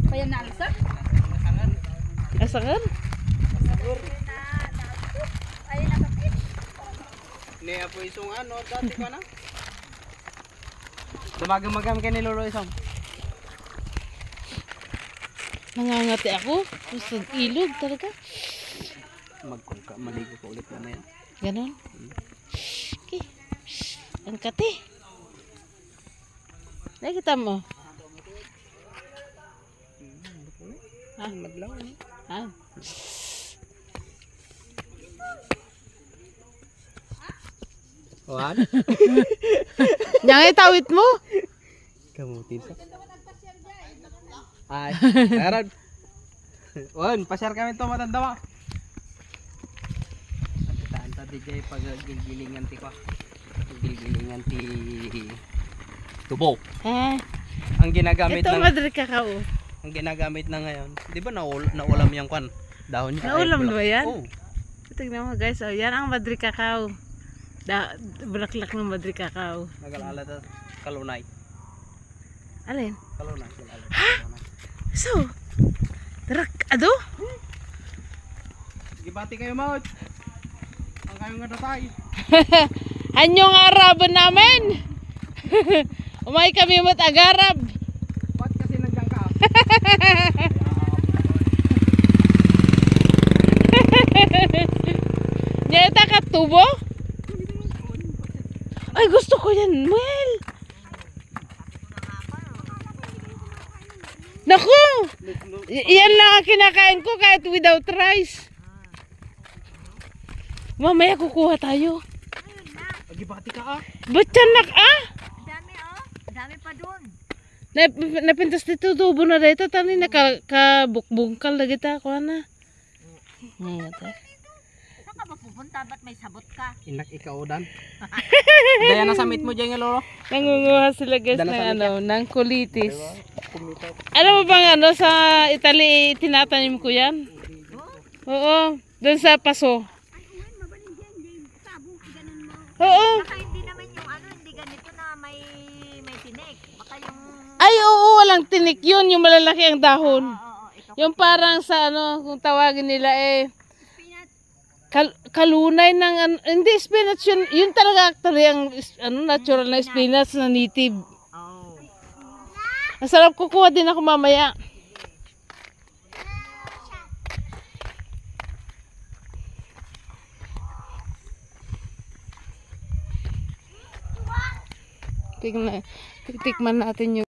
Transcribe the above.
Kaya naalsa? Asakan? Ay nakakit. Niya po isong ano, dati ka na. Dumagam-magam ka ni Lolo isong. Nangangati ako. Gusto ilog talaga. Maligo ka ulit mamaya. Ganon. Okay. Ang kati. Nakikita mo? Ah, madlaw. Ah. Wan? Yang itawit mo? Kamutin sa. Ay, meron. Wan, pasyar kami to matanda mo. Taan ta DJ pag gilgilingan ti ko. Gilgilingan ti tubo. Ang ginagamit Ito ng Madre Cacao. ang ginagamit na ngayon. 'Di ba naulam yang kwan? Dahon niya. Naulam ba yan? Oo. Tignan mo guys, oh, yan ang Madre Cacao. Bulaklak ng Madre Cacao. Nagalala ta kalunay. Alin? Kalunay. So, tarak, ado? Gibati kayo maut. Ang kayong nga datay. Anyong araban namin. Umay kami mag-agarab. Ba't kasi nandiyan ka? Nyata ka tubo? Ay, gusto ko yan, Mel. Naku! Yan lang ang kinakain ko kahit without rice. Mamaya kukuha tayo. Gibati ka ah. Batyanak ah! Dami oh. Dami pa doon. Napintas dito tubo na dito. Tani nakabukbungkal na kita. Kuha na. Saan ka ba pupunta? Ba't may sabot ka? Inak ikaw dan. Daya na samit mo diyan lolo. Nangunguha sila guys ng Dala sa ng kulitis. Kumita. Alam mo bang ano sa Italy tinatanim ko yan? Oo, doon sa paso. Oo. Baka hindi naman yung ano, hindi ganito na may tinik. Baka yung... Ay, oo, walang tinik yun, yung malalaki ang dahon. ito. Yung parang sa ano, kung tawagin nila kalunay ng ano, hindi spinach yun, yun talaga actually ang ano, natural na spinach na native. Oh. Masarap, kukuha din ako mamaya. Tikman natin yung